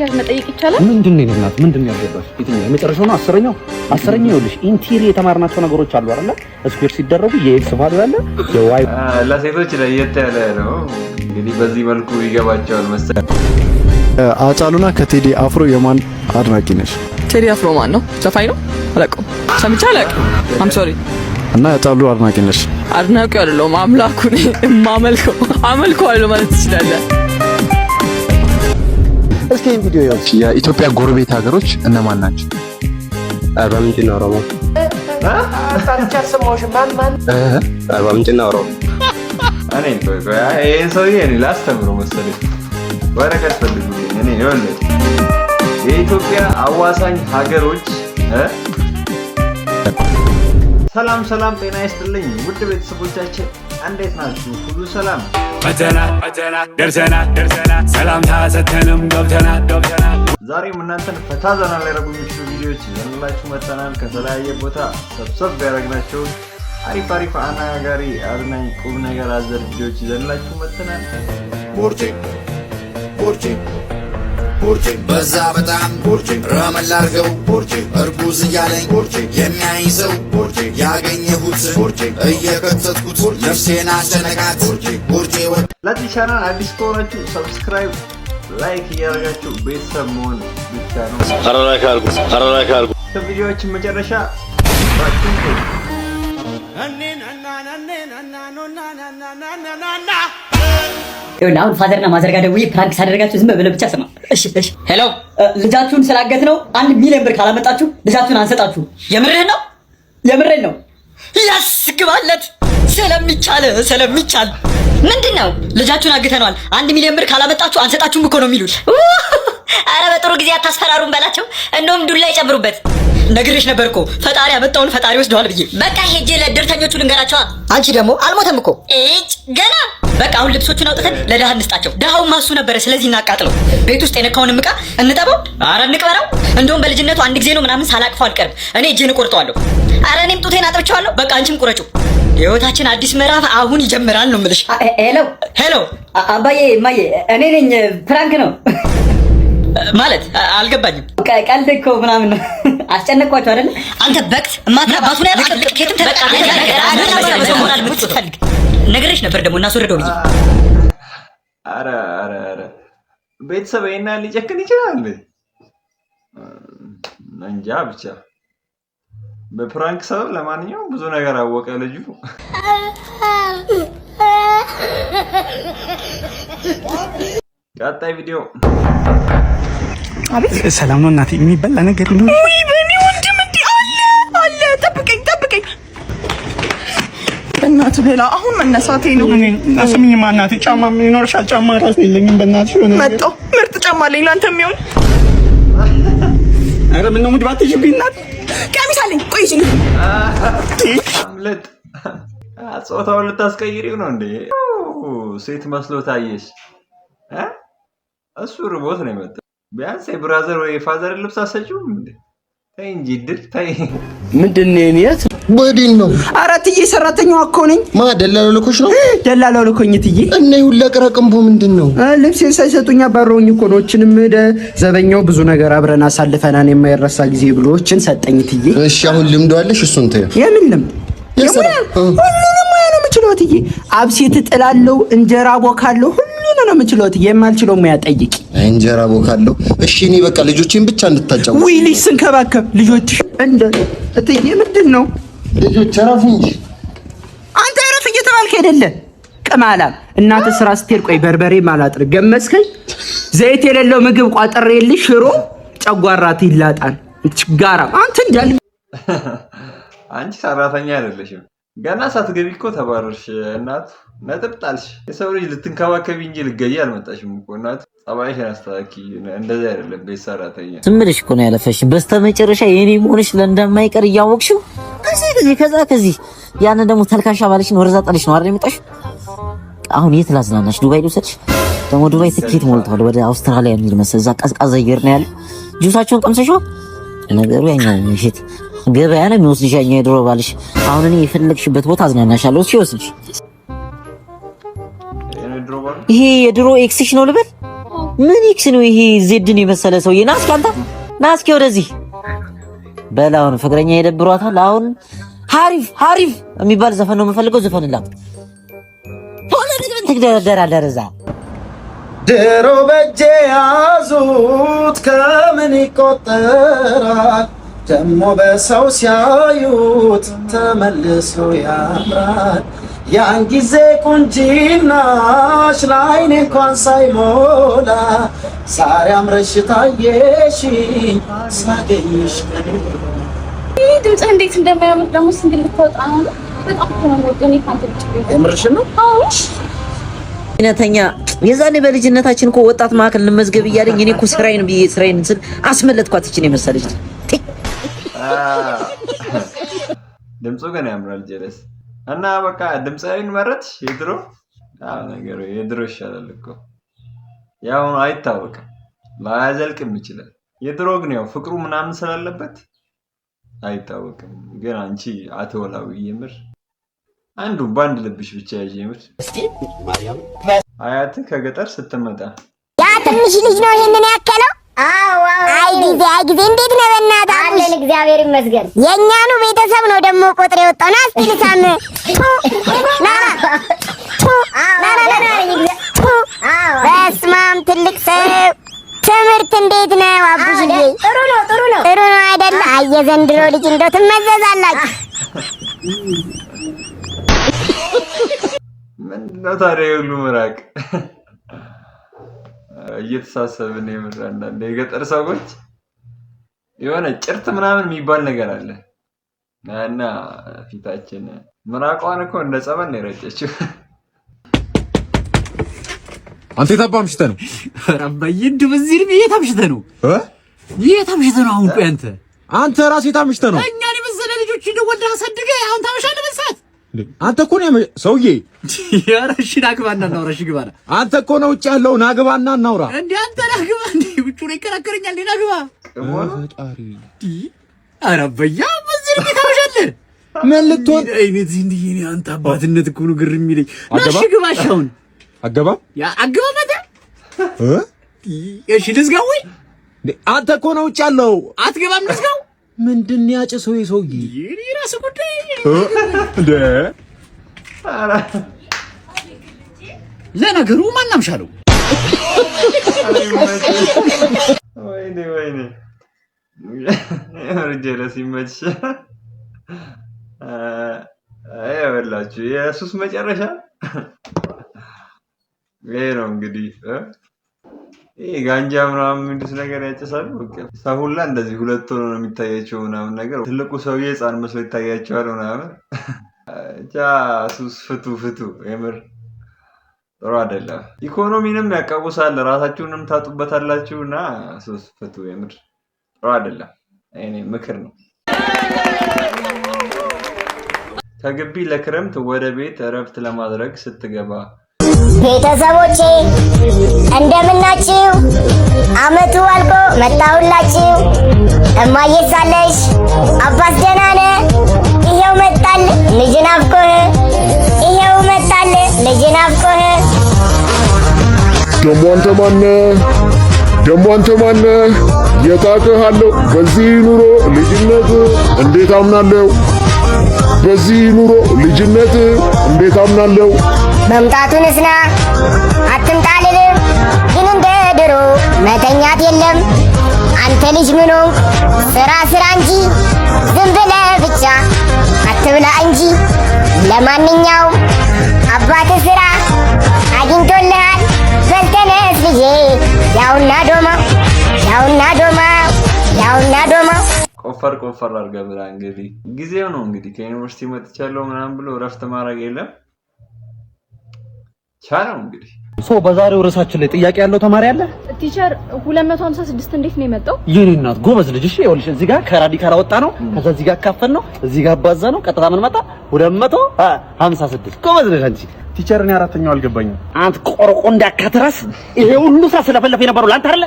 ያዝ መጠየቅ ይቻላል? ምንድነው እናት ምንድነው ያደረገው? የትኛው የመጨረሻው ነው? አስረኛው ይኸውልሽ ኢንቲሪ የተማርናቸው ነገሮች አሉ አይደል? ስኩዌር ሲደረጉ የኤክስ ቫልዩ አለ የዋይ ለሴቶች ለየት ያለ ነው። እንግዲህ በዚህ መልኩ ይገባቸዋል መሰለኝ። አጫሉና ከቴዲ አፍሮ የማን አድናቂ ነሽ? ቴዲ አፍሮ ማን ነው? ዘፋኝ ነው? አላውቀውም። ሰምቼ አላውቅም። አም ሶሪ። እና አጫሉ አድናቂ ነሽ? አድናቂ አይደለሁም። አምላኩ ነኝ የማመልከው። አመልከዋለሁ ማለት ትችላለህ። እስኪ ቪዲዮ ያው የኢትዮጵያ ጎረቤት ሀገሮች እነማን ናቸው? በምንጭና ኦሮሞ በምንጭና ኦሮሞ እኔ ይሄን ሰውዬ እኔ ላስተምረው መሰለኝ። ወረቀት ፈልጉልኝ። እኔ ይኸውልህ የኢትዮጵያ አዋሳኝ ሀገሮች ሰላም ሰላም፣ ጤና ይስጥልኝ ውድ ቤተሰቦቻችን እንዴት ናችሁ? ሁሉ ሰላም? መተና ደርሰና ሰላም ታሰተንም ገብተና ዛሬም እናንተን ፈታ ዘና ሊያደርጉ የሚችሉ ቪዲዮዎች ይዘንላችሁ መተናል። ከተለያየ ቦታ ሰብሰብ ያደረግናቸው አሪፍ አነጋጋሪ አዝናኝ ቁም ነገር አዘል ቪዲዮዎች ይዘንላችሁ መተናል። ቦርጬ በዛ በጣም ረመል አርገው እርጉዝ እያለኝ የሚያይ ሰው ያገኘሁት እየከተትኩት ነፍሴን አስጨነቃት። ቦርጬ ለዚህ ቻናል አዲስ ከሆናችሁ ሰብስክራይብ፣ ላይክ እያደረጋችሁ ቤተሰብ መሆን ብቻ ነው። አራላይክ አርጉ። ከቪዲዮዎችን መጨረሻ አሁን ፋዘርና ማዘር ጋር ደውዬ ፕራንክ ሳደርጋችሁ ዝም ብለህ ብቻ ስማ። እሺ ሄሎ፣ ልጃችሁን ስላገት ነው 1 ሚሊዮን ብር ካላመጣችሁ ልጃችሁን አንሰጣችሁ። የምርህን ነው። ያስግባለት ስለሚቻል ምንድነው? ልጃችሁን አግተነዋል 1 ሚሊዮን ብር ካላመጣችሁ አንሰጣችሁም እኮ ነው የሚሉት። አረ በጥሩ ጊዜ አታስፈራሩን በላቸው። እንደውም ዱላ ይጨምሩበት። ነግሬሽ ነበር እኮ ፈጣሪ ያመጣውን ፈጣሪ ወስደዋል ብዬ። በቃ ሄጄ ለድርተኞቹ ልንገራቸዋ። አንቺ ደግሞ አልሞተም እኮ ገና። በቃ አሁን ልብሶቹን አውጥተን ለድሃ እንስጣቸው። ድሃው ማሱ ነበረ፣ ስለዚህ እናቃጥለው። ቤት ውስጥ የነካውን ዕቃ እንጠበው። አረ እንቅበረው። እንደውም በልጅነቱ 1 ጊዜ ነው ምናምን ሳላቅፈው አልቀርም። እኔ እጄን እቆርጠዋለሁ። አረ እኔም ጡቴን አጥብቼዋለሁ። በቃ አንቺም ቁረጩ። የህይወታችን አዲስ ምዕራፍ አሁን ይጀምራል ነው የምልሽ። ሄሎ አባዬ እማዬ፣ እኔ ነኝ። ፕራንክ ነው ማለት አልገባኝም። ቀልድ እኮ ምናምን አስጨነቅኳቸው አይደል? አንተ በቅት ማትራባቱ ነው ያልከ ከየትም ተፈልግ ነግሬሽ ነበር ደግሞ እናስወርደው ብዬ። አረ ቤተሰብ እና ሊጨክን ይችላል እንጃ። ብቻ በፕራንክ ሰበብ ለማንኛውም ብዙ ነገር አወቀ ልጁ። ቀጣይ ቪዲዮ አቤት ሰላም ነው እናቴ። የሚበላ ነገር ነው ወይ? በእኔ ወንድም እንዴ አለ። ጠብቀኝ በእናትህ ብላ አሁን መነሳቴ ነው። አስሚኝማ እናቴ። ጫማ ምን ይኖርሻል? ጫማ ራሱ የለኝም በእናትሽ። ሆነ መጣሁ። ምርጥ ጫማ አለኝ ላንተ የሚሆን። አረ ምን ነው ምድባት ይሽብኝ እናት። ቀሚስ አለኝ። ቆይ እሺ አምለጥ። ጾታውን ልታስቀይሪው ነው እንዴ? ሴት መስሎ ታየሽ? እሱ ርቦት ነው የመጣው። ቢያንስ የብራዘር ወይ የፋዘር ልብስ አሰጪውም እንዴ? ተይ እንጂ ድል ተይ። ምንድነው የኔት ወዲን ነው? አራትዬ ሰራተኛው እኮ ነኝ። ደላላው ልኮሽ ነው? ደላላው ልኮኝ ትዬ። እና ይሁላ ቀረቅምቦ ምንድነው? ልብሴን ሳይሰጡኝ አባረውኝ እኮ ነው። እችንም ዘበኛው ብዙ ነገር አብረን አሳልፈናን የማይረሳ ጊዜ ብሎችን ሰጠኝ ትዬ። እሺ አሁን ልምዶ አለሽ? እሱን ተይ። የምን ልምድ? ሁሉንም ሙያ ነው የምችለው ትዬ። አብሴት እጥላለሁ፣ እንጀራ ቦካለሁ፣ ሁሉንም ነው የምችለው ትዬ። የማልችለው ሙያ ጠይቂ። እንጀራ ቦካለሁ። እሺ እኔ በቃ ልጆቼን ብቻ እንድታጫው። ውይ ልጅ ስንከባከብ ልጆች እንደ እትዬ ምንድን ነው? ልጆች አረፉ እንጂ አንተ አረፍ እየተባልክ አይደለ? ቅማላም እናትህ ስራ ስትሄድ ቆይ በርበሬ ማላጥር ገመስከኝ። ዘይት የሌለው ምግብ ቋጥሬልሽ ሽሮ ጨጓራት ይላጣል። ችጋራ አንተ እንዳል አንቺ ሰራተኛ አይደለሽም። ገና ሳትገቢ እኮ ተባረርሽ። እናት ነጥብ ጣልሽ። የሰው ልጅ ልትንከባከቢ እንጂ ልትገዢ አልመጣሽም እኮ እናት። ጸባይሽን አስተካኪ። እንደዚህ አይደለም ቤት ሰራተኛ። ዝም ብለሽ እኮ ነው ያለፈሽ። በስተመጨረሻ የኔ መሆንሽ ለእንደማይቀር እያወቅሽው ከዚህ ያን ደግሞ ተልካሻ ባለሽን ወረዛ ጣልሽ ነው አይደል የመጣሽ? አሁን የት ላዝናናሽ? ዱባይ ልውሰድሽ? ደግሞ ዱባይ ትኬት ሞልቷል። ወደ አውስትራሊያ የሚል መሰለኝ። እዛ ቀዝቃዛ አየር ነው ያለ። ጁሳቸውን ቀምሰሽው ነገሩ ያኛው ምሽት ገበያ ነው የሚወስድሽ ያኛው የድሮ ባልሽ። አሁን እኔ የፈለግሽበት ቦታ አዝናናሻለሁ ሲወስድሽ። ይሄ የድሮ ኤክስሽ ነው ልበል? ምን ይክስ ነው ይሄ ዜድን የመሰለ ሰውዬ? ና እስኪ አንተ ና እስኪ ወደዚህ በላውን ፍቅረኛ የደብሯታል። አሁን ሀሪፍ የሚባል ዘፈን ነው የምፈልገው። ዘፈንላት ሆነ ምን ትደረደራለህ? እዛ ድሮ በጄ ያዙት ከምን ይቆጠራል ደሞ በሰው ሲያዩት ተመልሶ ያምራል። ያን ጊዜ ቁንጂናሽ ላይኔ እንኳን ሳይሞላ ዛሬ አምረሽ ታየሽኝ ሳገኝሽ። ድምጽ እንዴት እንደማያምር ደግሞ ሲንግል ልትወጣ ነው። በጣም ተመወደኝ ካንተ እምርሽ ነው። አይነተኛ የዛኔ በልጅነታችን እኮ ወጣት ማዕከል እንመዝገብ እያለኝ እኔ እኮ ስራዬን ስል አስመለጥኳት። እቺን የመሰለች ድምፁ ግን ያምራል። ጀለስ እና በቃ ድምፃዊን መረጥሽ? የድሮ ነገሩ የድሮ ይሻላል እኮ ያው አይታወቅም፣ ላያዘልቅም ይችላል። የድሮ ግን ያው ፍቅሩ ምናምን ስላለበት አይታወቅም። ግን አንቺ አትወላዊ የምር አንዱ ባንድ ልብሽ ብቻ ያዥ የምር አያት ከገጠር ስትመጣ ያ ትንሽ ልጅ ነው ይሄንን ያከለው። አዎ አይ ጊዜ እንዴት ነው በእናትህ? አለን እግዚአብሔር ይመስገን። የኛኑ ቤተሰብ ነው ደግሞ ቆጥሬ ወጣና አስልሳም በስማም ትልቅ ሰው ትምህርት እንዴት ነው አቡሽዬ? ጥሩ ነው አይደል? አየ ዘንድሮ ልጅ እንደው ትመዘዛላችሁ። ምንድነው ታዲያ ሁሉ ምራቅ እየተሳሰብን የምር አንዳንድ የገጠር ሰዎች የሆነ ጭርት ምናምን የሚባል ነገር አለ እና ፊታችን ምራቋን እኮ እንደ ጸበል ነው የረጨችው። አንተ የታባምሽተ ነው ረባይድ በዚህ ልብ የታምሽተ ነው ነው አሁን ቆይ አንተ ራስ የታምሽተ ነው። እኛን የመሰለ ልጆች እንደወልደ አሳድገ አሁን ታመሻለህ በሰዓት አንተ እኮ ነው ሰውዬ። ያረሽ ናግባና እናውራ። እሺ ግባና አንተ እኮ ነው ውጭ ያለው ናግባና እናውራ። እንዴ አንተ ናግባ እንዴ ውጭ ነው ይከራከረኛል። እንዴ ናግባ ፈጣሪ ኧረ በያ በዚህ ልክ ታመሻለህ። ምን ልትሆን አይነት እንዴ እኔ አንተ አባትነት እኮ ነው ግርም ይለኝ። እሺ ግባሻውን አገባ መጣ እሺ ልዝጋው ወይ አንተ እኮ ነው ውጭ ያለው አትገባም። ልዝጋው ምንድን ያጨሰው ሰውዬ? ይሄ ራስ ጉዳይ እንደ አራ ለነገሩ ማናምሻለው ወይኔ ጀለስ ይመች። አይወላችሁ የሱስ መጨረሻ ይሄ ነው እንግዲህ። ይሄ ጋንጃ ምናምን ምንድነው ነገር ያጨሳሉ። ሰው ሁላ እንደዚህ ሁለት ሆኖ ነው የሚታያቸው ምናምን ነገር። ትልቁ ሰውዬ ህፃን መስሎ ይታያቸዋል ምናምን። ሱስ ፍቱ የምር ጥሩ አይደለም። ኢኮኖሚንም ያቃውሳል፣ ራሳችሁንም ታጡበታላችሁና ሱስ ፍቱ የምር ጥሩ አይደለም። እኔ ምክር ነው። ከግቢ ለክረምት ወደ ቤት እረፍት ለማድረግ ስትገባ ቤተሰቦቼ እንደምናችሁ? አመቱ አልቆ መጣሁላችሁ። እማዬ ሳለሽ አባስ ደህና ነህ? ይሄው መጣል ልጅ ናፍቆህ፣ ይሄው መጣል ልጅ ናፍቆህ። ደሞ አንተ ማነህ? የታውቅሃለሁ በዚህ ኑሮ ልጅነት እንዴት አምናለሁ? በዚህ ኑሮ ልጅነት እንዴት አምናለሁ? መምጣቱንስና አትምጣልል፣ ግን እንደ ድሮ መተኛት የለም። አንተ ልጅ ምን ሆንክ? ስራ እንጂ ዝም ብለህ ብቻ አትብላ እንጂ። ለማንኛውም አባት ስራ አግኝቶልሃል፣ በልተነስ ልጄ። ያውና ዶማ ቆፈር አድርገህ ብላ። እንግዲህ ጊዜው ነው እንግዲህ ከዩኒቨርሲቲ መጥቻለሁ ምናምን ብሎ እረፍት ማድረግ የለም ቻለው እንግዲህ። በዛሬው ርዕሳችን ላይ ጥያቄ ያለው ተማሪ አለ? ቲቸር 256 እንዴት ነው የመጣው? የኔ እናት ጎበዝ ልጅ። እሺ ይኸውልሽ እዚህ ጋር ከራዲካል አወጣ ነው፣ ከዛ እዚህ ጋር ካፈን ነው፣ እዚህ ጋር አባዛ ነው፣ ቀጥታ ምን መጣ? 256። ጎበዝ ልጅ አንቺ። ቲቸር እኔ አራተኛው አልገባኝም። አንተ ቆርቆ እንዳካተራስ ይሄ ሁሉ ስለፈለፈ የነበረው ላንተ አይደለ?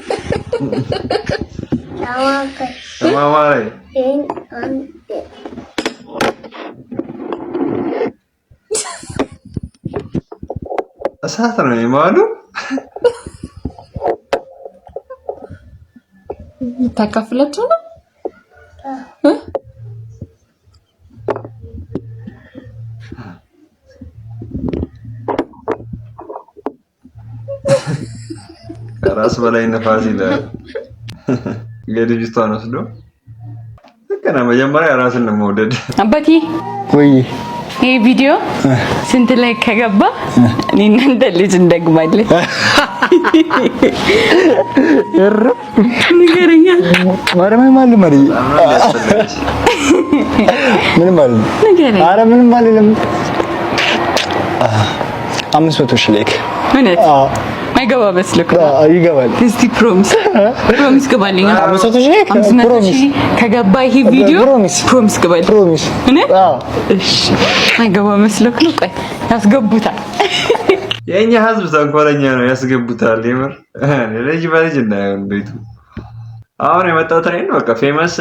ተማማሪ እሳት ነው የማሉ ታካፍላችሁ ነው ራስ በላይ ነፋስ ይላል ገድጅቷን ወስዶ ከና መጀመሪያ ራስን ነው መውደድ አባቴ ወይ ይሄ ቪዲዮ ስንት ላይ ከገባ እኔና እንደ ልጅ እንደግማለን ንገረኛ ማረም ማለ ማሪ ምን ማለት ንገረኛ አረ ምን ማለት ነው 500 ሺህ ላይክ እውነት አይገባ መስልክ ይገባል እስቲ ፕሮሚስ ገባልኝ 500 ሺህ ፕሮሚስ ከገባ ይሄ ቪዲዮ ፕሮሚስ ገባልኝ ፕሮሚስ እውነት እሺ አይገባ መስልክ ነው ቆይ ያስገቡታል የኛ ህዝብ ተንኮለኛ ነው ያስገቡታል የምር ለልጅ ባልጅ እንዳይሆን ቤቱ አሁን የመጣው ትሬንድ በቃ ፌመስ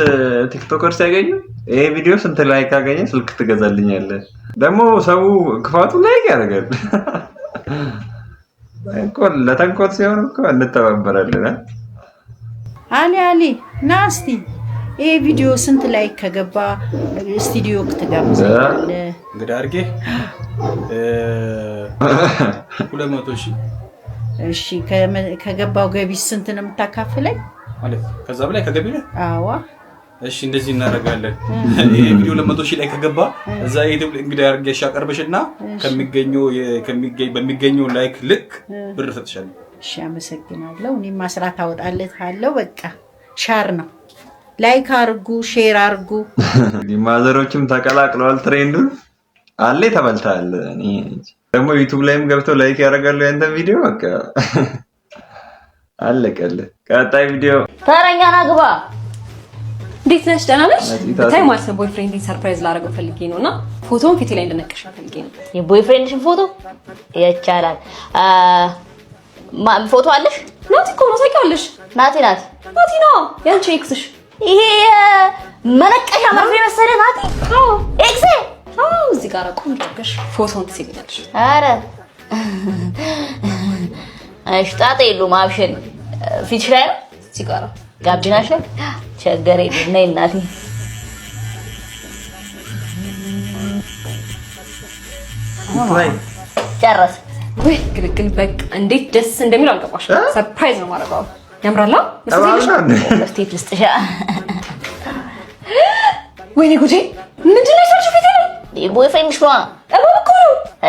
ቲክቶከር ሲያገኙ ይሄ ቪዲዮ ስንት ላይክ ካገኘ ስልክ ትገዛልኛለህ ደግሞ ሰው ክፋቱ ላይክ ያደርጋል እንኳን ለተንኮል ሲሆን እኮ እንተባበራለን አሊ ናስቲ ይሄ ቪዲዮ ስንት ላይክ ከገባ ስቱዲዮ ክትጋብዛለህ እንግዲህ አርጌ 200 ሺህ እሺ ከገባው ገቢ ስንት ነው የምታካፍለኝ ማለት ከዛ በላይ ከገቢ ነው አዋ እሺ እንደዚህ እናደርጋለን ይሄ ቪዲዮ 200 ሺህ ላይ ከገባ እዛ ዩቲዩብ እንግዲህ አርጌሽ አቀርበሽና በሚገኘው ላይክ ልክ ብር ሰጥሻለሁ እሺ አመሰግናለሁ እኔ ማስራት አወጣለታለሁ በቃ ሻር ነው ላይክ አርጉ ሼር አርጉ ማዘሮችም ተቀላቅለዋል ትሬንዱን አለ ተበልታል እኔ ደግሞ ዩቲዩብ ላይም ገብተው ላይክ ያደርጋሉ ያንተ ቪዲዮ በቃ አለቀለ ቀጣይ ቪዲዮ ተረኛና ግባ እንዴት ነሽ ደህና ነሽ በታይ ማለት ነው ቦይፍሬንድን ሰርፕራይዝ ላደርገው ፈልጌ ነውና ፎቶውን ፊት ላይ እንድነቀሽ ፈልጌ ነው የቦይፍሬንድሽን ፎቶ ይቻላል ፎቶ አለሽ ናቲ እኮ ነው ታውቂዋለሽ ናቲ ነው ያንቺ ኤክስሽ ይሄ መነቀሻ መርፌ መሰለ ናቲ ኤክስ እዚህ ጋር ቆም አድርገሽ ፎቶውን ትስይልኛለሽ አረ አሽጣጤ የለውም አብሽን ፊትሽ ላይ ነው እዚህ ጋር ጋብጅናሽ ላይ ቸገር የለም ነይ እናቴ ጨረስ ወይ ግልግል በቃ እንዴት ደስ እንደሚል አልገባሽ ሰርፕራይዝ ነው ማረጋው ያምራላ መስቴት ልስጥሻ ወይኔ ጉዴ ምንድነው የሰርሽ ፊት ላይ ቦይፍሬንድሽ ነው እኮ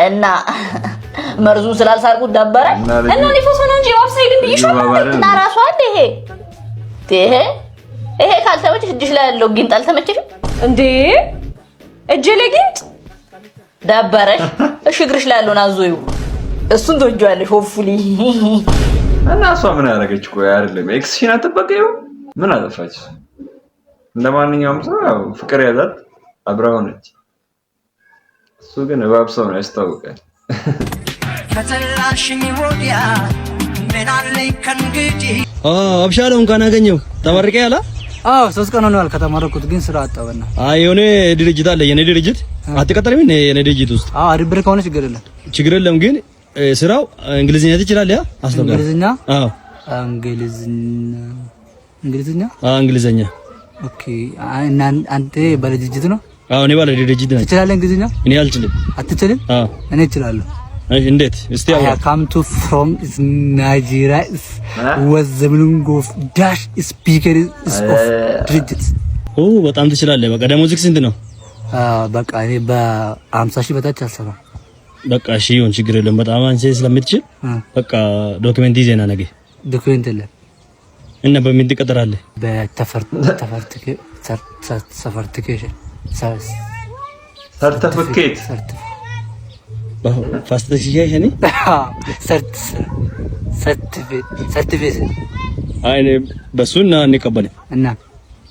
እና መርዙን ስላልሳርኩት ደበረ እና እኔ ፎቶ ነው እንጂ ዌብሳይት ብይሽ እና ራሱ አለ ይሄ ካልተመቸሽ እጅሽ ላይ ያለው ጊንጥ አልተመቸሽም እንዴ እጄ ላይ ጊንጥ ደበረሽ እሺ እግርሽ ላይ ያለውን አዞዩ እሱን ትወጂዋለሽ ሆፕፉሊ እና እሷ ምን ያደረገች ቆይ አይደለም ኤክስሽን አትበቀዩ ምን አለፋች እንደማንኛውም ሰው ፍቅር ያዛት አብራ ሆነች እሱ ግን እባብ ሰው ነው ያስታውቃል ከተላሽኝ ወዲያ ምን አለኝ ከእንግዲህ አብሻለሁ እንኳን አገኘው ተመርቄ ያላ 3 ቀን ሆኗል ከተመረኩት ግን ስራ አጣበና የሆነ ድርጅት አለ የኔ ድርጅት አትቀጠርም የኔ ድርጅት ውስጥ አድብር ከሆነ ችግር የለም ግን ስራው እንግሊዝኛ ትችላለህ አስተምራ እንግሊዝኛ ኦኬ አንተ ባለ ድርጅት ነው እኔ ባለ ድርጅት ነኝ ትችላለህ እንግሊዝኛ እኔ አልችልም አትችልም እኔ እችላለሁ እንዴት እስቲ አውራ come to from Nigeria was the meaning of dash speaker is of ድርጅት በጣም ትችላለህ በቃ ደሞዝክ ስንት ነው በቃ እኔ በ50 ሺህ በታች አልሰራም በቃ እሺ ይሁን ችግር የለም በጣም አንተ ስለምትችል በቃ ዶክመንት ይዘና ነገ ዶክመንት የለም እና በምን ትቀጠራለህ ሰርቲፊኬሽን ሰርቲፊኬት ፋስቲፊኬሽን ሰርቲፊኬት አይኔ በሱና እንቀበል እና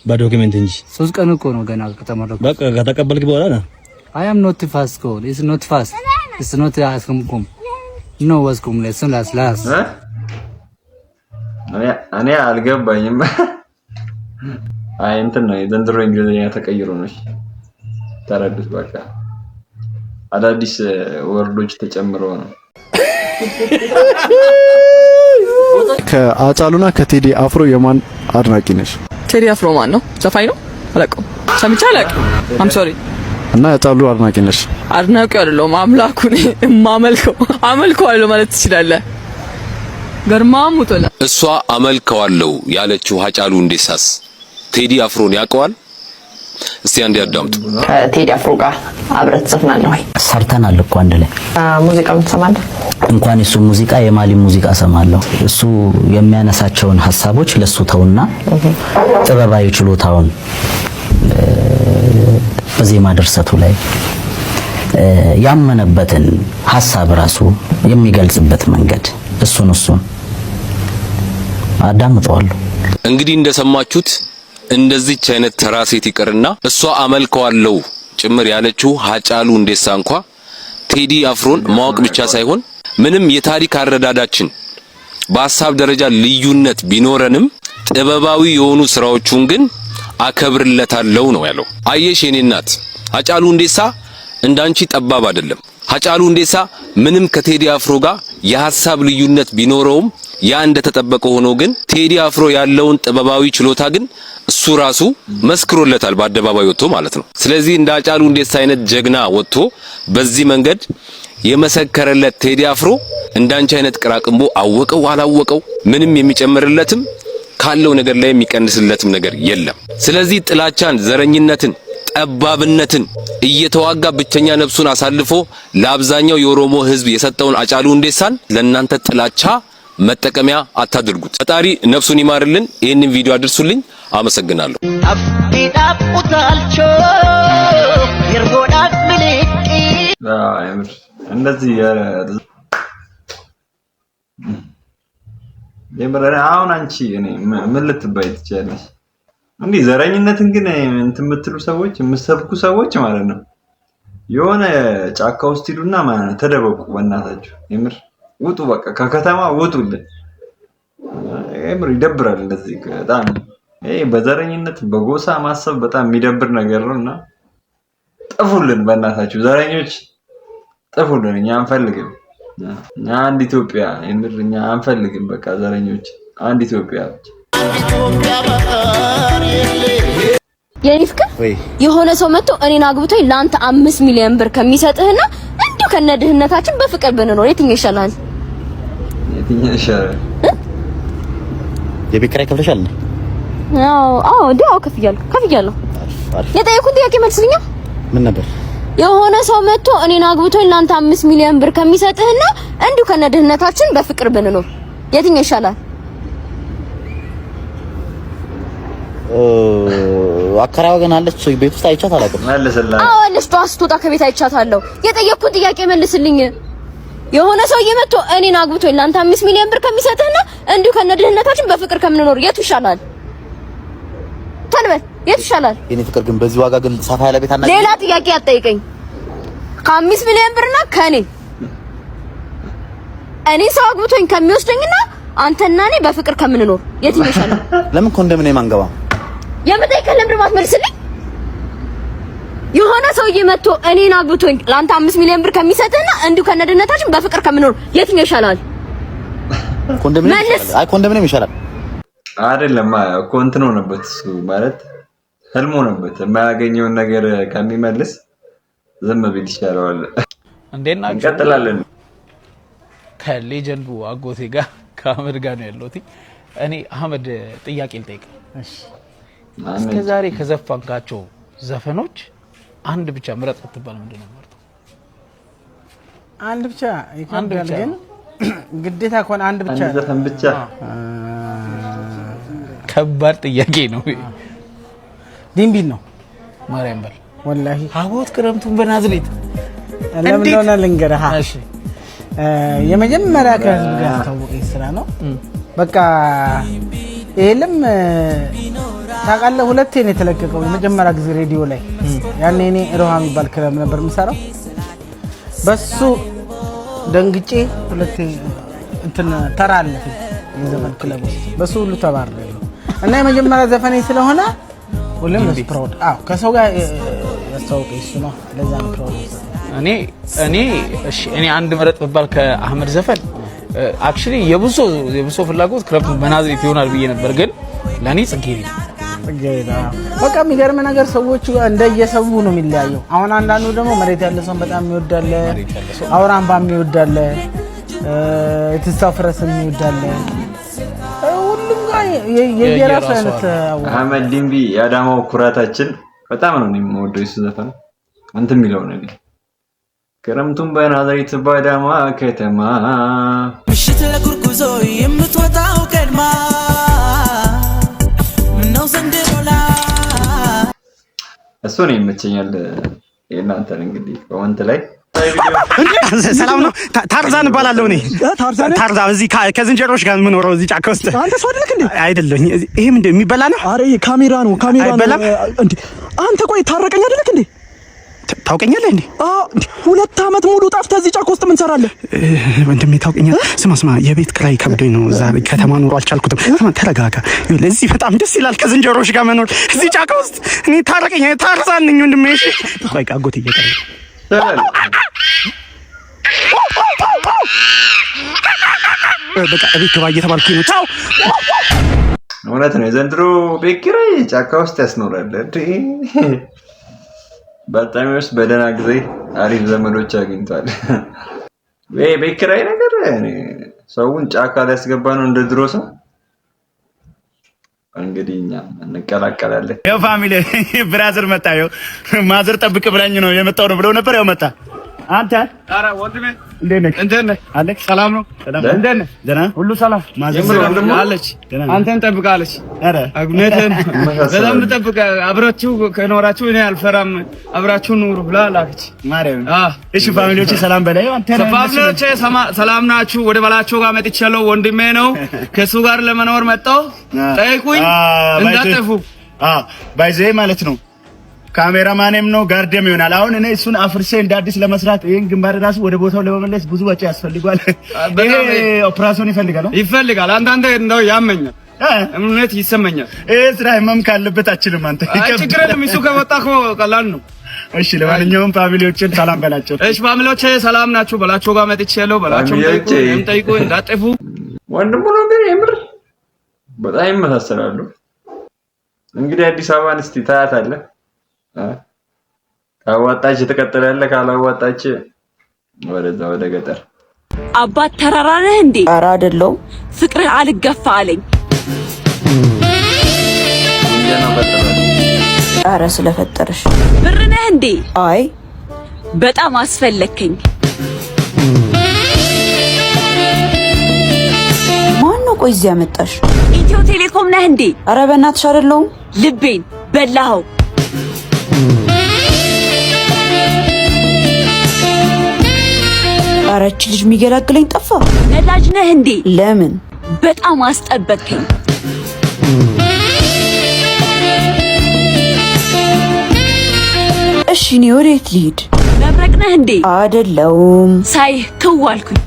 በዶክመንት እንጂ 3 ቀን እኮ ነው ገና ከተመረኩ በቃ ከተቀበልክ በኋላ ና I am not fast call it's not fast it's not askum no was cum lesson last እኔ አልገባኝም። አይ እንትን ነው የዘንድሮ እንግሊዝኛ ተቀይሮ ነው። እሺ ተረዱት በቃ አዳዲስ ወርዶች ተጨምረው ነው። ከአጫሉና ከቴዲ አፍሮ የማን አድናቂ ነሽ? ቴዲ አፍሮ ማን ነው? ዘፋኝ ነው? አላውቅም። ሰምቼ አላውቅም። አም ሶሪ። እና የአጫሉ አድናቂ ነሽ? አድናቂ አይደለሁም። አምላኩ ነኝ የማመልከው። አመልከዋለሁ ማለት ትችላለህ። ገርማሙ ቶላ እሷ አመልከዋለሁ ያለችው ሃጫሉ ሁንዴሳስ ቴዲ አፍሮን ያውቀዋል? እስቲ አንዴ አዳምጡ። ከቴዲ አፍሮ ጋር አብረህ ትዘፍናለህ ወይ? ሰርተናል እኮ አንድ ላይ። ሙዚቃ ትሰማለህ? እንኳን እሱ ሙዚቃ የማሊ ሙዚቃ ሰማለሁ። እሱ የሚያነሳቸውን ሐሳቦች ለሱ ተውና ጥበባዊ ችሎታውን በዜማ ድርሰቱ ላይ ያመነበትን ሐሳብ ራሱ የሚገልጽበት መንገድ እሱን አዳምጠዋለሁ። እንግዲህ እንደሰማችሁት እንደዚህች አይነት ተራ ሴት ይቀርና እሷ አመልከዋለሁ ጭምር ያለችው ሃጫሉ ሁንዴሳ እንኳ ቴዲ አፍሮን ማወቅ ብቻ ሳይሆን ምንም የታሪክ አረዳዳችን በሐሳብ ደረጃ ልዩነት ቢኖረንም ጥበባዊ የሆኑ ስራዎቹን ግን አከብርለታለሁ ነው ያለው። አየሽ የኔ እናት ሃጫሉ ሁንዴሳ እንዳንቺ ጠባብ አይደለም። ሃጫሉ ሁንዴሳ ምንም ከቴዲ አፍሮ ጋር የሐሳብ ልዩነት ቢኖረውም ያ እንደተጠበቀ ሆኖ ግን ቴዲ አፍሮ ያለውን ጥበባዊ ችሎታ ግን እሱ ራሱ መስክሮለታል በአደባባይ ወጥቶ ማለት ነው። ስለዚህ እንደ ሃጫሉ ሁንዴሳ አይነት ጀግና ወጥቶ በዚህ መንገድ የመሰከረለት ቴዲ አፍሮ እንዳንቺ አይነት ቅራቅንቦ አወቀው አላወቀው ምንም የሚጨምርለትም ካለው ነገር ላይ የሚቀንስለትም ነገር የለም። ስለዚህ ጥላቻን፣ ዘረኝነትን፣ ጠባብነትን እየተዋጋ ብቸኛ ነፍሱን አሳልፎ ለአብዛኛው የኦሮሞ ሕዝብ የሰጠውን ሃጫሉ ሁንዴሳን ለእናንተ ጥላቻ መጠቀሚያ አታድርጉት። ፈጣሪ ነፍሱን ይማርልን። ይህንን ቪዲዮ አድርሱልኝ። አመሰግናለሁ። እንደዚህ የምረራ አሁን አንቺ እኔ ምን ልትባይ ትችላለሽ? እንዲህ ዘረኝነትን ግን እንትን የምትሉ ሰዎች የምትሰብኩ ሰዎች ማለት ነው የሆነ ጫካ ውስጥ ሂዱና ማለት ነው ተደበቁ። በእናታችሁ የምር ውጡ፣ በቃ ከከተማ ውጡልን። የምር ይደብራል እንደዚህ በጣም ይሄ በዘረኝነት በጎሳ ማሰብ በጣም የሚደብር ነገር ነውና ጥፉልን፣ በእናታችሁ ዘረኞች ጥፉልን። እኛ አንፈልግም። እኛ አንድ ኢትዮጵያ የምር እኛ አንፈልግም። በቃ ዘረኞች አንድ ኢትዮጵያ ብቻ። የኔ ፍቅር የሆነ ሰው መጥቶ እኔን አግብቶኝ ለአንተ 5 ሚሊዮን ብር ከሚሰጥህና እንዲሁ ከነድህነታችን በፍቅር ብንኖር የትኛው ይሻላል? የትኛው ይሻላል? የቤት ኪራይ ከፍለሻል? አዎ ዲያው ከፍያለሁ። የጠየኩት ጥያቄ መልስልኛ። ምን ነበር? የሆነ ሰው መጥቶ እኔን አግብቶኝ ለአንተ 5 ሚሊዮን ብር ከሚሰጥህና እንዲሁ ከነድህነታችን በፍቅር ብንኖር የትኛው ይሻላል? አከራዋ ገና አለች ቤት ውስጥ አይቻት አላውቅም። አዎ አለች። ጠዋት ስትወጣ ከቤት አይቻታለሁ። የጠየኩት ጥያቄ መልስልኝ። የሆነ ሰው እየመጥቶ እኔን አግብቶኝ ለአንተ 5 ሚሊዮን ብር ከሚሰጥህና እንዲሁ ከነድህነታችን በፍቅር ከምንኖር የቱ ይሻላል? ተንበል የቱ ይሻላል? የኔ ፍቅር ግን በዚህ ዋጋ ግን ሰፋ ያለ ቤት አና ሌላ ጥያቄ አትጠይቀኝ። ከ5 ሚሊዮን ብርና እኔ ሰው አግብቶኝ ከሚወስደኝና አንተና እኔ በፍቅር ከምንኖር የትኛው ይሻላል? ለምን ኮንዶሚኒየም አንገባ? የምጠይቀህ ለምን ማትመልስልኝ? የሆነ ሰውዬ መጥቶ እኔን አግብቶኝ ለአንተ 5 ሚሊዮን ብር ከሚሰጥህና እንዲሁ ከነድህነታችን በፍቅር ከምንኖር የትኛው ይሻላል? ኮንዶሚኒየም ይሻላል። አይ ኮንዶሚኒየም ይሻላል። አይደለም እኮ እንትን ሆነበት እሱ ማለት ህልም ሆነበት። የማያገኘውን ነገር ከሚመልስ ዝም ቢል ይሻለዋል። እንዴት ናችሁ? እንቀጥላለን። ከሌጀንዱ አጎቴ ጋር ከአህመድ ጋር ነው ያለሁት። እኔ አህመድ ጥያቄ ልጠይቅ። እሺ እስከ ዛሬ ከዘፈንካቸው ዘፈኖች አንድ ብቻ ምረጥ ብትባል ምንድነው የምትመርጠው? አንድ ብቻ ይከብዳል፣ ግን ግዴታ ከሆነ አንድ ብቻ አንድ ዘፈን ብቻ ከባድ ጥያቄ ነው። ዲምቢል ነው ማርያም በል ወላሂ አቦት ክረምቱን በናዝሬት ለምን እንደሆነ ልንገርህ። እሺ የመጀመሪያ ከህዝብ ጋር ታወቀኝ ስራ ነው። በቃ ይሄለም ታውቃለህ፣ ሁለቴ ነው የተለቀቀው። የመጀመሪያ ጊዜ ሬዲዮ ላይ ያኔ እኔ ሮሃ የሚባል ክለብ ነበር የምሰራው። በሱ ደንግጬ ሁለቴ እንትን ተራ አለፈኝ። የዘፈን ክለብ ውስጥ በሱ ሁሉ ተባረረ እና የመጀመሪያ ዘፈኔ ስለሆነ ሁሉም ስፕራውድ ከሰው ጋር ያስተዋወቀኝ እሱ ነው። ለዛ ነው ፕራውድ። እኔ አንድ መረጥ ብባል ከአህመድ ዘፈን አክቹሊ የብሶ ፍላጎት ክረምት በናዝሬት ይሆናል ብዬ ነበር፣ ግን ለኔ ጽጌረዳ በቃ የሚገርም ነገር ሰዎቹ እንደየሰው ነው የሚለያየው። አሁን አንዳንዱ ደግሞ መሬት ያለ ሰው በጣም ይወዳል፣ አውራምባ ይወዳል፣ የተሳፈረስ ይወዳል። ሁሉም ጋር የየራሱ አይነት አህመድ ዲምቢ ያዳማው ኩራታችን በጣም ነው የምወደው እሱ ዘፈን አንተ የሚለው ነገር ክረምቱን በናዝሬት ባዳማ ከተማ ምሽት ለጉርጉዞ የምትወጣው ቀድማ ምነው ዘንድሮላ እሱ ነው ይመቸኛል። የእናንተን እንግዲህ ኮመንት ላይ ሰላም ነው። ታርዛን እባላለሁ እኔ ታርዛን እዚህ ከዝንጀሮች ጋር የምኖረው እዚህ ጫካ ውስጥ። አንተ ሰው አይደለክ እንዴ? አይደለሁኝ። ይሄ ምንድነው የሚበላ ነው? አረ ካሜራ ነው እንዴ? አንተ ቆይ ታረቀኝ አይደለክ እንዴ? ታውቀኛለህ እንዴ? 2 አመት ሙሉ ጠፍተህ እዚህ ጫካ ውስጥ ምን ሰራለህ? ወንድሜ ታውቀኛለህ? ስማ የቤት ክራይ ከብዶኝ ነው እዛ ከተማ ኑሮ አልቻልኩትም። ስማ ተረጋጋ። እዚህ በጣም ደስ ይላል ከዝንጀሮች ጋር መኖር እዚህ ጫካ ውስጥ። እኔ ታረቀኝ ታርዛን ነኝ ወንድሜ። እሺ ቆይ አጎት እየቀረ በቃ ቤት ግባ እየተባልኩኝ ነው። ቻው። እውነት ነው የዘንድሮ ቤት ኪራይ ጫካ ውስጥ ያስኖራል። በጣምስ በደህና ጊዜ አሪፍ ዘመዶች አግኝቷል። ቤት ኪራይ ነገር ሰውን ጫካ ላይ ያስገባ ነው እንደ ድሮ ሰው። እንግዲህ እኛ እንቀላቀላለን። ያው ፋሚሊ ብራዘር መጣ። ያው ማዘር ጠብቅ ብላኝ ነው የመጣው ነው ብለው ነበር። ያው መጣ። አንተ አረ ወንድሜ እንዴት ነህ? አለክ ሰላም ነው? እንዴት ነህ? ደህና ሁሉ ሰላም? ማዘር አለች አንተን ጠብቃለች። አረ አግነተን በጣም ጠብቃ አብራችሁ ከኖራችሁ እኔ አልፈራም አብራችሁ ኑሩ ብላ ላከች ማርያም። እሺ ፋሚሊዎቼ ሰላም በላይ። አንተ ፋሚሊዎቼ ሰላም ናችሁ? ወደ ባላችሁ ጋር መጥቻለሁ። ወንድሜ ነው ከሱ ጋር ለመኖር መጣሁ። ጠይቁኝ እንዳጠፉ ባይዘ ማለት ነው። ካሜራማንም ነው ጋርደም ይሆናል። አሁን እኔ እሱን አፍርሴ እንደ አዲስ ለመስራት ይሄን ግንባር ራሱ ወደ ቦታው ለመመለስ ብዙ ወጪ ያስፈልጋል። ይሄ ኦፕሬሽን ይፈልጋል። አንተ እንደው ያመኛል እምነት ይሰማኛል። ስራ ህመም ካለበት አችልም አንተ ችግር የለም። እሱ ከወጣ እኮ ቀላል ነው። እሺ ለማንኛውም ፋሚሊዎችን ሰላም በላቸው። እሺ ፋሚሊዎቼ ሰላም ናችሁ? በላቸው ጋር መጥቻለሁ። በላቸው ጠይቁ እንዳጠፉ። ወንድሙ ነው ግን የምር በጣም ይመሳሰላሉ። እንግዲህ አዲስ አበባን እስቲ ታያታለህ። ካዋጣች ተቀጥላለህ፣ ካላዋጣች ወደዛ ወደ ገጠር። አባት ተራራ ነህ እንዴ? ኧረ አይደለሁም። ፍቅርህ አልገፋ አለኝ። ኧረ ስለፈጠረሽ። ብር ነህ እንዴ? አይ በጣም አስፈለከኝ። ማን ነው ቆይ እዚህ ያመጣሽ? ኢትዮ ቴሌኮም ነህ እንዴ? ኧረ በእናትሽ አይደለሁም። ልቤን በላኸው። አራች ልጅ የሚገላግለኝ ጠፋ። ነዳጅ ነህ እንዴ? ለምን? በጣም አስጠበቅከኝ። እሺ እኔ ወዴት ልሂድ? መብረቅ ነህ እንዴ? አይደለሁም። ሳይህ ክው አልኩኝ።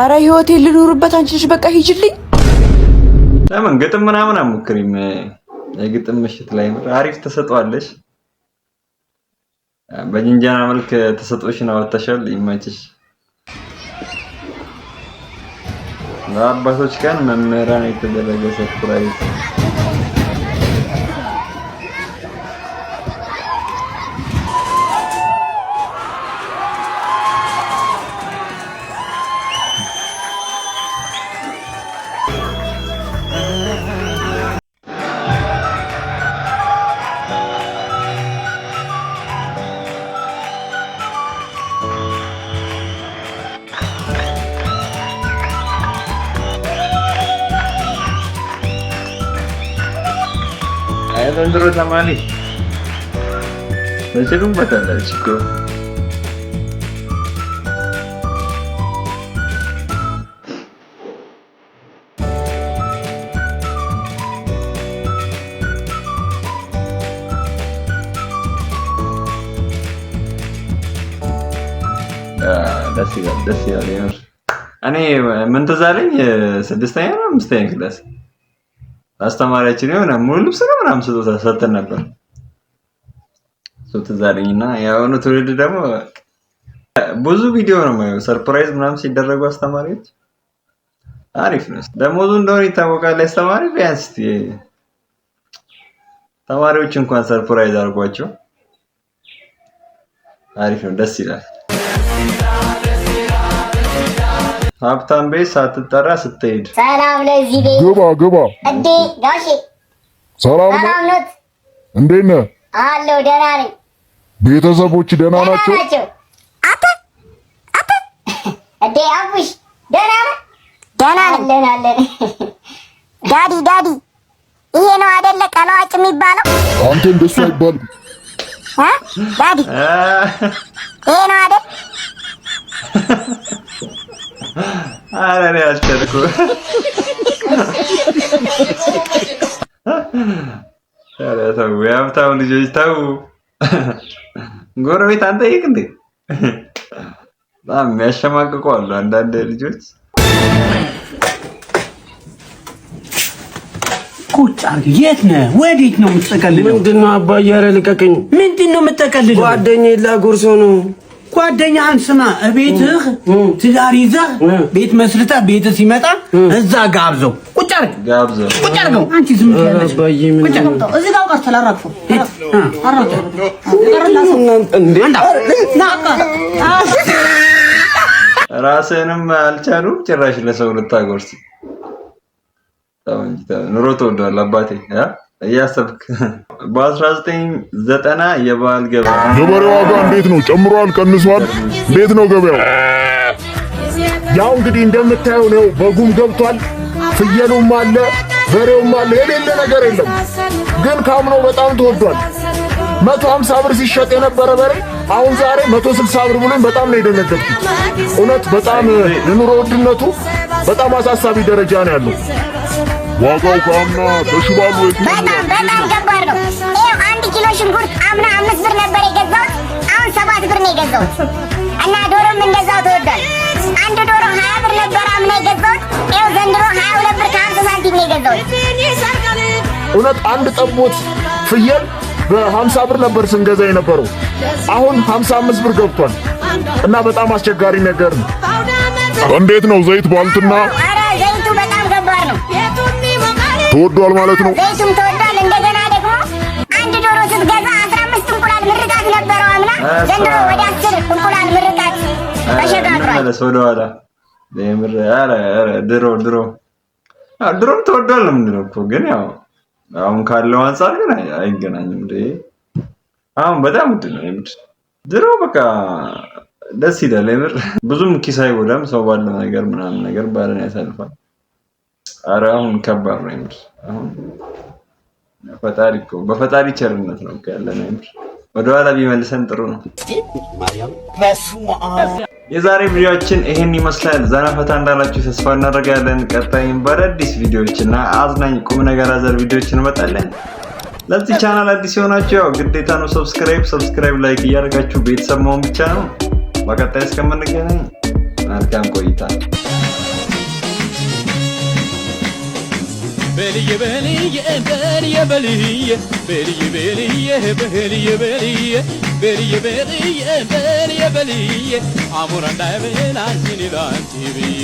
አረ ህይወቴን ልኑርበት። አንቺ ልጅ በቃ ሂጂልኝ። ለምን ግጥም ምናምን አሞክሪም? የግጥም ምሽት ላይ አሪፍ ተሰጥቷለሽ። በጅንጃና መልክ ተሰጥቶሽን አወጣሻል። ይመችሽ። ለአባቶች ቀን መምህራን የተደረገ ሰርፕራይዝ። ዘንድሮ ተማሪ መቼም በታላች እኮ ደስ ይላል። እኔ ምን ትዝ አለኝ 6ኛ ነው 5ኛ ክላስ አስተማሪያችን የሆነ ሙሉ ልብስ ነው ምናምን ስጦታ ሰጥተን ነበር። ትዝ አለኝና ያው ትውልድ ደግሞ ብዙ ቪዲዮ ነው ማለት ሰርፕራይዝ ምናምን ሲደረጉ አስተማሪዎች አሪፍ ነው። ደሞዙ እንደሆነ ይታወቃል። አስተማሪ ቢያንስ ተማሪዎች እንኳን ሰርፕራይዝ አድርጓቸው አሪፍ ነው፣ ደስ ይላል። ሀብታም ቤት ሳትጠራ ስትሄድ ሰላም ለዚህ ቤት ግባ እንዴ ጋሼ ሰላም ነው። እንዴት ነህ? አለሁ ደህና ነኝ። ቤተሰቦች ደህና ናቸው? አተ እንዴ አቡሽ ደህና ነህ? ደህና ነን። ዳዲ ይሄ ነው አይደለ ቀለዋጭ የሚባለው? አንተ እንደሱ አይባልም። ዳዲ ይሄ ነው አይደል? ኧረ እኔ አልቻልኩም። ኧረ ተው የሀብታም ልጆች ተው። ጎረቤት አንጠይቅ እንዴ? በጣም የሚያሸማቅቁ አሉ አንዳንድ ልጆች። ቁጭ አድርግ። የት ነህ? ወዴት ነው የምትጠቀልለው? ምንድን ነው አባዬ? ኧረ ልቀቀኝ። ምንድን ነው የምትጠቀልለው? ጓደኛዬን ላጎርሰው ነው። ጓደኛህን ስማ፣ እቤትህ ትዳር ይዘህ ቤት መስርተህ ቤትህ ሲመጣ እዛ ጋብዘው። ቁጭ አድርግ። ቁጭ አድርገው። አንቺ ዝም ትያለሽ። ቁጭ አድርገው። እዚህ ጋር ቀርተህ ላራግፈው። ራስህንም አልቻሉም ጭራሽ ለሰው ልታጎርስ። ኑሮ ተወዷል አባቴ እያሰብክ። በ1990 የበዓል ገበያ ዋጋ እንዴት ነው? ጨምሯል? ቀንሷል? እንዴት ነው ገበያው? ያው እንግዲህ እንደምታየው ነው። በጉም ገብቷል፣ ፍየሉም አለ፣ በሬውም አለ። የሌለ ነገር የለም። ግን ካምናው በጣም ተወዷል። 150 ብር ሲሸጥ የነበረ በሬ አሁን ዛሬ 160 ብር ብሎኝ በጣም ነው የደነገጥኩት። እውነት በጣም የኑሮ ውድነቱ በጣም አሳሳቢ ደረጃ ነው ያለው። ዋጋው ከአምና ተሽሏል ወይ? በጣም ከባድ ነው። ይኸው 1 ኪሎ ሽንኩርት አምና 5 ብር ነበር የገዛሁት፣ አሁን 7 ብር ነው የገዛሁት። እና ዶሮም እንደዛው ተወዷል። አንድ ዶሮ 20 ብር ነበር አምና የገዛሁት፣ ይኸው ዘንድሮ 22 ብር ከ50 ሳንቲም ነው የገዛሁት። እውነት አንድ ጠቦት ፍየል በ50 ብር ነበር ስንገዛ የነበረው፣ አሁን 55 ብር ገብቷል። እና በጣም አስቸጋሪ ነገር ነው። እንዴት ነው ዘይት ባልትና? ኧረ ዘይቱ በጣም ከባድ ነው። ተወዷል ማለት ነው። ዘይቱም ተወዷል። እንደገና ደግሞ አንድ ዶሮ ስትገዛ 15 እንቁላል ምርቃት ነበረው አምና፣ ዘንድሮ ወደ 10 እንቁላል ምርቃት ተሸጋግሯል። ወደኋላ ድሮም ተወዷል ነው የምንለው እኮ። ግን ያው አሁን ካለው አንፃር ግን አይገናኝም እንዴ። አሁን በጣም ውድ ነው የምር። ድሮ በቃ ደስ ይላል የምር። ብዙም ኪስ አይጎዳም። ሰው ባለ ነገር ምናምን ነገር ባለን ያሳልፋል። ኧረ አሁን ከባድ ነው የምር። አሁን ፈጣሪ እኮ በፈጣሪ ቸርነት ነው ያለነው የምር። ወደኋላ ቢመልሰን ጥሩ ነው። የዛሬ ቪዲዮአችን ይሄን ይመስላል። ዘና ፈታ እንዳላችሁ ተስፋ እናደርጋለን። ቀጣይም በአዳዲስ ቪዲዮዎች እና አዝናኝ ቁም ነገር አዘል ቪዲዮዎች እንመጣለን። ለዚህ ቻናል አዲስ የሆናችሁ ያው ግዴታ ነው ሰብስክራይብ ላይክ እያደረጋችሁ ቤተሰብ መሆን ብቻ ነው። በቀጣይ እስከምንገናኝ መልካም ቆይታ። በልዬ አሞራ እንዳይበላኝ ላንቺ ብዬ